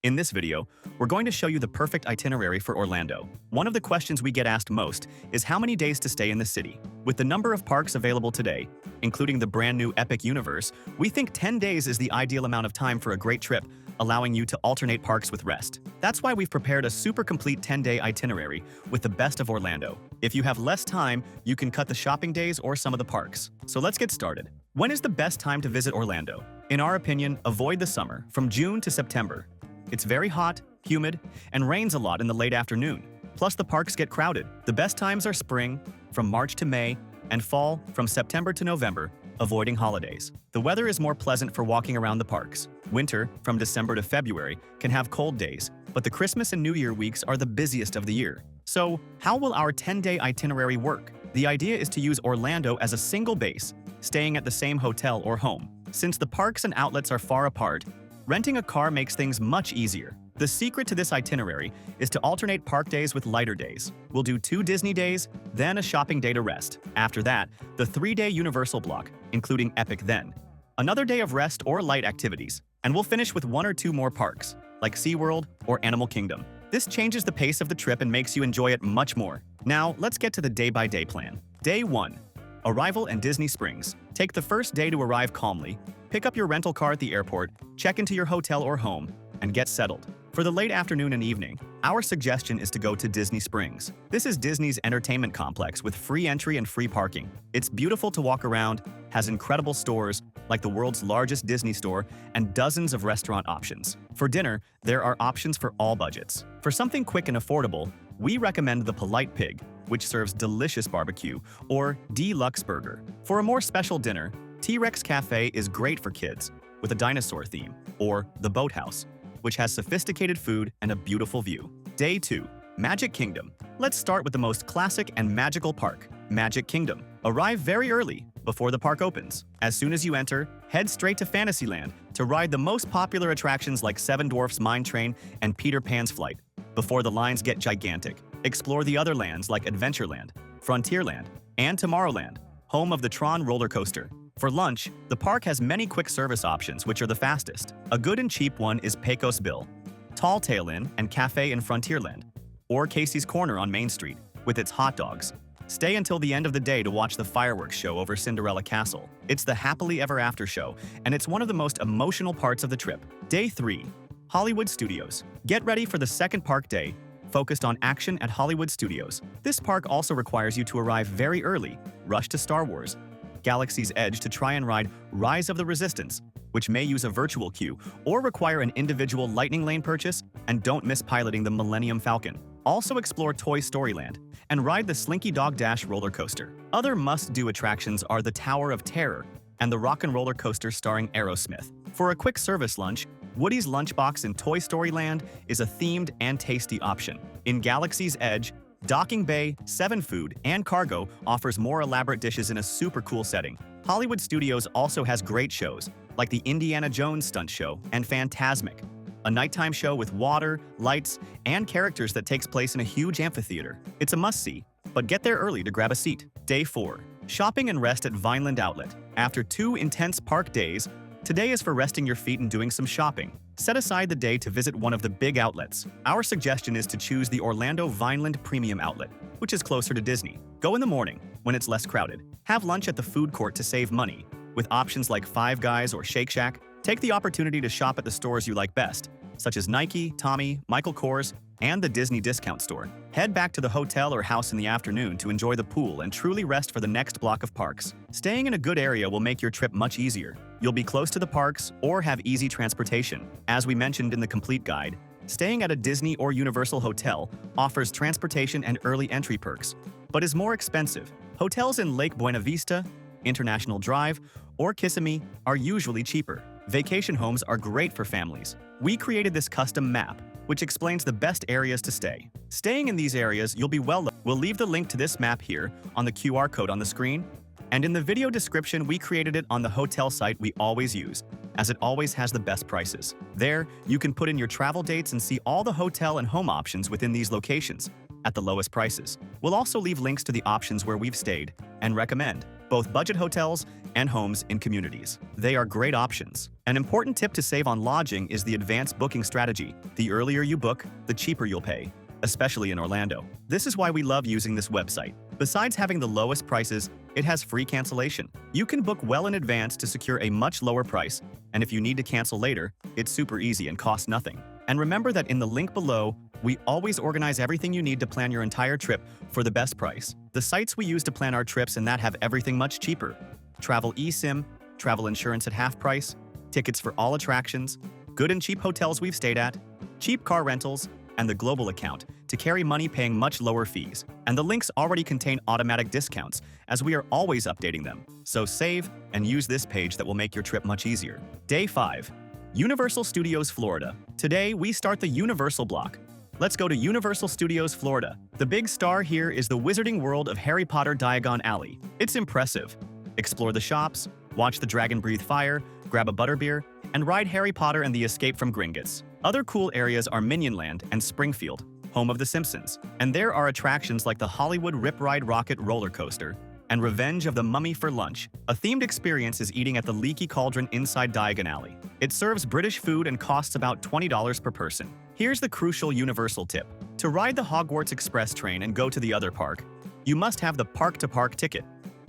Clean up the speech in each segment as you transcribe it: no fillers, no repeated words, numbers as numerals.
In this video, we're going to show you the perfect itinerary for Orlando. One of the questions we get asked most is how many days to stay in the city. With the number of parks available today, including the brand new Epic Universe, we think 10 days is the ideal amount of time for a great trip, allowing you to alternate parks with rest. That's why we've prepared a super complete 10-day itinerary with the best of Orlando. If you have less time, you can cut the shopping days or some of the parks. So let's get started. When is the best time to visit Orlando? In our opinion, avoid the summer, from June to September. It's very hot, humid, and rains a lot in the late afternoon. Plus, the parks get crowded. The best times are spring, from March to May, and fall, from September to November, avoiding holidays. The weather is more pleasant for walking around the parks. Winter, from December to February, can have cold days, but the Christmas and New Year weeks are the busiest of the year. So, how will our 10-day itinerary work? The idea is to use Orlando as a single base, staying at the same hotel or home. Since the parks and outlets are far apart, renting a car makes things much easier. The secret to this itinerary is to alternate park days with lighter days. We'll do 2 Disney days, then a shopping day to rest. After that, the 3-day Universal block, including Epic then. Another day of rest or light activities. And we'll finish with 1 or 2 more parks, like SeaWorld or Animal Kingdom. This changes the pace of the trip and makes you enjoy it much more. Now, let's get to the day-by-day plan. Day 1. Arrival in Disney Springs. Take the first day to arrive calmly, pick up your rental car at the airport, check into your hotel or home, and get settled. For the late afternoon and evening, our suggestion is to go to Disney Springs. This is Disney's entertainment complex with free entry and free parking. It's beautiful to walk around, has incredible stores, like the world's largest Disney store, and dozens of restaurant options. For dinner, there are options for all budgets. For something quick and affordable, we recommend the Polite Pig, which serves delicious barbecue, or Deluxe Burger. For a more special dinner, T-Rex Cafe is great for kids, with a dinosaur theme, or the Boathouse, which has sophisticated food and a beautiful view. Day 2. Magic Kingdom. Let's start with the most classic and magical park, Magic Kingdom. Arrive very early, before the park opens. As soon as you enter, head straight to Fantasyland to ride the most popular attractions like Seven Dwarfs Mine Train and Peter Pan's Flight. Before the lines get gigantic, explore the other lands like Adventureland, Frontierland, and Tomorrowland, home of the Tron roller coaster. For lunch, the park has many quick service options which are the fastest. A good and cheap one is Pecos Bill, Tall Tale Inn and Cafe in Frontierland, or Casey's Corner on Main Street, with its hot dogs. Stay until the end of the day to watch the fireworks show over Cinderella Castle. It's the happily ever after show, and it's one of the most emotional parts of the trip. Day 3. Hollywood Studios. Get ready for the second park day, focused on action at Hollywood Studios. This park also requires you to arrive very early, rush to Star Wars Galaxy's Edge to try and ride Rise of the Resistance, which may use a virtual queue or require an individual Lightning Lane purchase, and don't miss piloting the Millennium Falcon. Also explore Toy Story Land and ride the Slinky Dog Dash roller coaster. Other must-do attractions are the Tower of Terror and the Rock and Roller Coaster starring Aerosmith. For a quick service lunch, Woody's Lunchbox in Toy Story Land is a themed and tasty option. In Galaxy's Edge, Docking Bay, 7 Food, and Cargo offers more elaborate dishes in a super cool setting. Hollywood Studios also has great shows, like the Indiana Jones Stunt Show and Phantasmic, a nighttime show with water, lights, and characters that takes place in a huge amphitheater. It's a must-see, but get there early to grab a seat. Day 4. Shopping and rest at Vineland Outlet. After 2 intense park days, today is for resting your feet and doing some shopping. Set aside the day to visit one of the big outlets. Our suggestion is to choose the Orlando Vineland Premium Outlet, which is closer to Disney. Go in the morning, when it's less crowded. Have lunch at the food court to save money, with options like Five Guys or Shake Shack. Take the opportunity to shop at the stores you like best, such as Nike, Tommy, Michael Kors, and the Disney Discount Store. Head back to the hotel or house in the afternoon to enjoy the pool and truly rest for the next block of parks. Staying in a good area will make your trip much easier. You'll be close to the parks or have easy transportation. As we mentioned in the complete guide, staying at a Disney or Universal hotel offers transportation and early entry perks, but is more expensive. Hotels in Lake Buena Vista, International Drive, or Kissimmee are usually cheaper. Vacation homes are great for families. We created this custom map, which explains the best areas to stay. Staying in these areas, you'll be well. We'll leave the link to this map here on the QR code on the screen, and in the video description, we created it on the hotel site we always use, as it always has the best prices. There, you can put in your travel dates and see all the hotel and home options within these locations at the lowest prices. We'll also leave links to the options where we've stayed and recommend. both budget hotels and homes in communities. They are great options. An important tip to save on lodging is the advanced booking strategy. The earlier you book, the cheaper you'll pay, especially in Orlando. This is why we love using this website. Besides having the lowest prices, it has free cancellation. You can book well in advance to secure a much lower price, and if you need to cancel later, it's super easy and costs nothing. And remember that in the link below, we always organize everything you need to plan your entire trip for the best price. The sites we use to plan our trips and that have everything much cheaper. Travel eSIM, travel insurance at half price, tickets for all attractions, good and cheap hotels we've stayed at, cheap car rentals, and the global account to carry money paying much lower fees. And the links already contain automatic discounts, as we are always updating them. So save and use this page that will make your trip much easier. Day 5. Universal Studios Florida. Today, we start the Universal block. Let's go to Universal Studios Florida. The big star here is the wizarding world of Harry Potter Diagon Alley. It's impressive. Explore the shops, watch the dragon breathe fire, grab a butterbeer, and ride Harry Potter and the Escape from Gringotts. Other cool areas are Minionland and Springfield, home of The Simpsons. And there are attractions like the Hollywood Rip Ride Rocket roller coaster and Revenge of the Mummy for lunch. A themed experience is eating at the Leaky Cauldron inside Diagon Alley. It serves British food and costs about $20 per person. Here's the crucial Universal tip. To ride the Hogwarts Express train and go to the other park, you must have the park-to-park ticket,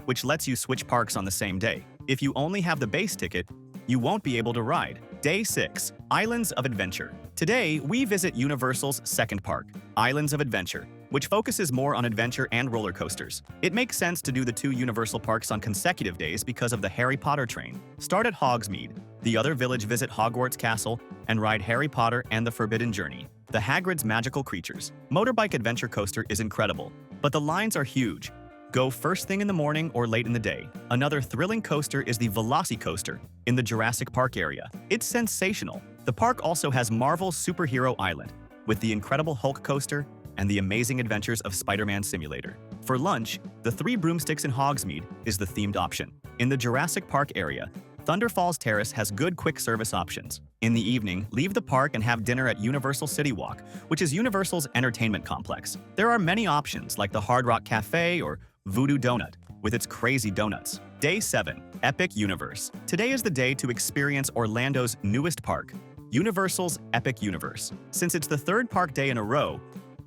which lets you switch parks on the same day. If you only have the base ticket, you won't be able to ride. Day 6. Islands of Adventure. Today, we visit Universal's second park, Islands of Adventure, which focuses more on adventure and roller coasters. It makes sense to do the two Universal parks on consecutive days because of the Harry Potter train. Start at Hogsmeade. The other village visit Hogwarts Castle and ride Harry Potter and the Forbidden Journey. The Hagrid's Magical Creatures. Motorbike adventure coaster is incredible, but the lines are huge. Go first thing in the morning or late in the day. Another thrilling coaster is the Velocicoaster in the Jurassic Park area. It's sensational. The park also has Marvel's Superhero Island, with the Incredible Hulk coaster and the Amazing Adventures of Spider-Man Simulator. For lunch, the Three Broomsticks in Hogsmeade is the themed option. In the Jurassic Park area, Thunder Falls Terrace has good quick service options. In the evening, leave the park and have dinner at Universal City Walk, which is Universal's entertainment complex. There are many options like the Hard Rock Cafe or Voodoo Donut, with its crazy donuts. Day 7. Epic Universe. Today is the day to experience Orlando's newest park, Universal's Epic Universe. Since it's the third park day in a row,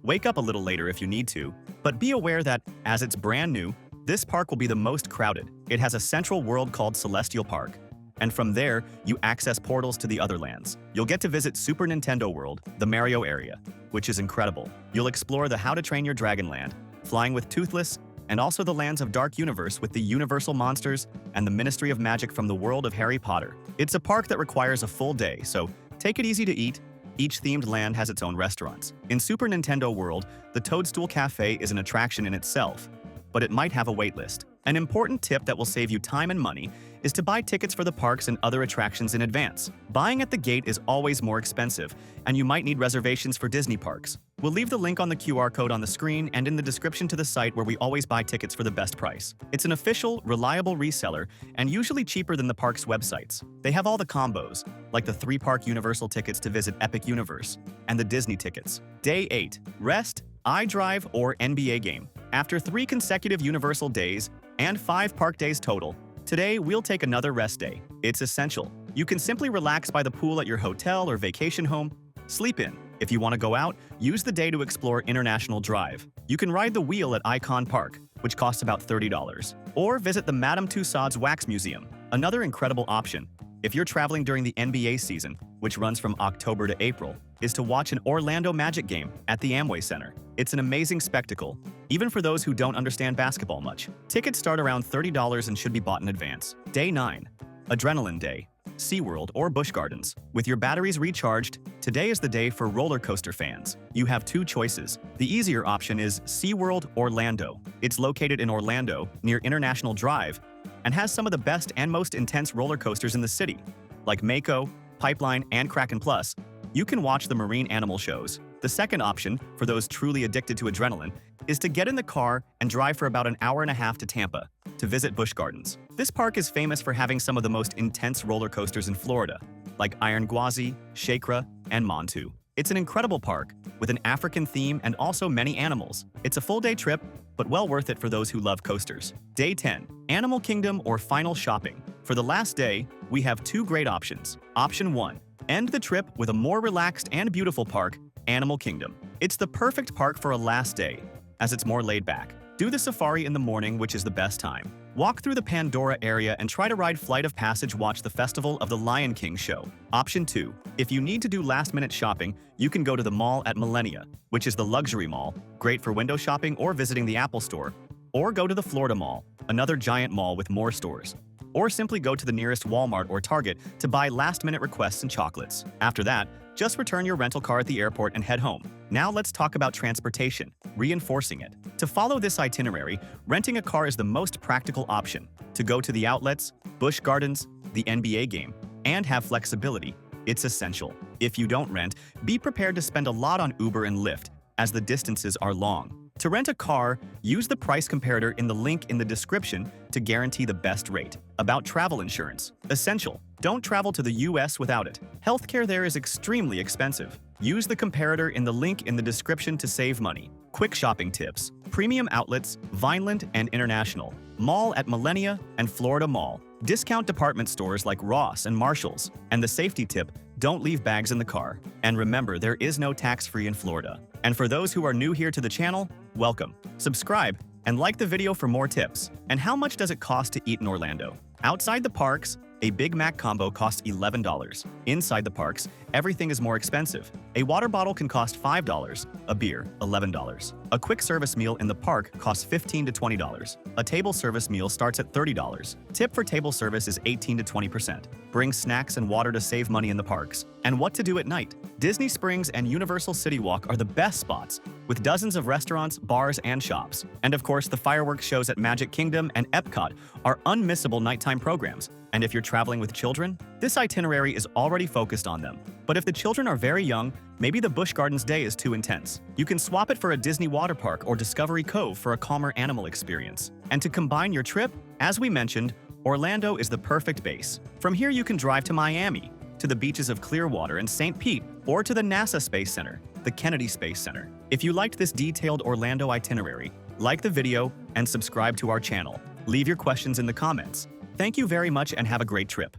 wake up a little later if you need to, but be aware that, as it's brand new, this park will be the most crowded. It has a central world called Celestial Park, and from there, you access portals to the other lands. You'll get to visit Super Nintendo World, the Mario area, which is incredible. You'll explore the How to Train Your Dragon Land, flying with Toothless, and also the lands of Dark Universe with the Universal Monsters and the Ministry of Magic from the world of Harry Potter. It's a park that requires a full day, so take it easy to eat. Each themed land has its own restaurants. In Super Nintendo World, the Toadstool Cafe is an attraction in itself, but it might have a wait list. An important tip that will save you time and money is to buy tickets for the parks and other attractions in advance. Buying at the gate is always more expensive, and you might need reservations for Disney parks. We'll leave the link on the QR code on the screen and in the description to the site where we always buy tickets for the best price. It's an official, reliable reseller and usually cheaper than the park's websites. They have all the combos, like the 3-park Universal tickets to visit Epic Universe and the Disney tickets. Day 8. Rest, iDrive, or NBA game. After 3 consecutive Universal days and 5 park days total, today we'll take another rest day. It's essential. You can simply relax by the pool at your hotel or vacation home, sleep in. If you want to go out, use the day to explore International Drive. You can ride the wheel at Icon Park, which costs about $30, or visit the Madame Tussauds Wax Museum, another incredible option. If you're traveling during the NBA season, which runs from October to April, is to watch an Orlando Magic game at the Amway Center. It's an amazing spectacle, even for those who don't understand basketball much. Tickets start around $30 and should be bought in advance. Day 9. Adrenaline Day. SeaWorld or Busch Gardens. With your batteries recharged, today is the day for roller coaster fans. You have 2 choices. The easier option is SeaWorld Orlando. It's located in Orlando, near International Drive, and has some of the best and most intense roller coasters in the city, like Mako, Pipeline, and Kraken Plus. You can watch the marine animal shows. The second option, for those truly addicted to adrenaline, is to get in the car and drive for about an hour and a half to Tampa to visit Busch Gardens. This park is famous for having some of the most intense roller coasters in Florida, like Iron Gwazi, Shakra, and Montu. It's an incredible park with an African theme and also many animals. It's a full-day trip, but well worth it for those who love coasters. Day 10. Animal Kingdom or final shopping. For the last day, we have two great options. Option 1. End the trip with a more relaxed and beautiful park, Animal Kingdom. It's the perfect park for a last day, as it's more laid back. Do the safari in the morning, which is the best time. Walk through the Pandora area and try to ride Flight of Passage. Watch the Festival of the Lion King show. Option 2. If you need to do last-minute shopping, you can go to the mall at Millenia, which is the luxury mall, great for window shopping or visiting the Apple Store. Or go to the Florida Mall, another giant mall with more stores. Or simply go to the nearest Walmart or Target to buy last-minute requests and chocolates. After that, just return your rental car at the airport and head home. Now let's talk about transportation, reinforcing it. To follow this itinerary, renting a car is the most practical option. To go to the outlets, Busch Gardens, the NBA game, and have flexibility, it's essential. If you don't rent, be prepared to spend a lot on Uber and Lyft, as the distances are long. To rent a car, use the price comparator in the link in the description to guarantee the best rate. About travel insurance. Essential. Don't travel to the US without it. Healthcare there is extremely expensive. Use the comparator in the link in the description to save money. Quick shopping tips. Premium outlets, Vineland and International. Mall at Millenia and Florida Mall. Discount department stores like Ross and Marshall's. And the safety tip, don't leave bags in the car. And remember, there is no tax-free in Florida. And for those who are new here to the channel, welcome. Subscribe and like the video for more tips. And how much does it cost to eat in Orlando? Outside the parks, a Big Mac combo costs $11. Inside the parks, everything is more expensive. A water bottle can cost $5, a beer, $11. A quick service meal in the park costs $15 to $20. A table service meal starts at $30. Tip for table service is 18 to 20%. Bring snacks and water to save money in the parks. And what to do at night? Disney Springs and Universal City Walk are the best spots, with dozens of restaurants, bars, and shops. And of course, the fireworks shows at Magic Kingdom and Epcot are unmissable nighttime programs. And if you're traveling with children, this itinerary is already focused on them. But if the children are very young, maybe the Busch Gardens day is too intense. You can swap it for a Disney water park or Discovery Cove for a calmer animal experience. And to combine your trip, as we mentioned, Orlando is the perfect base. From here you can drive to Miami, to the beaches of Clearwater and St. Pete, or to the NASA Space Center, the Kennedy Space Center. If you liked this detailed Orlando itinerary, like the video and subscribe to our channel. Leave your questions in the comments. Thank you very much and have a great trip.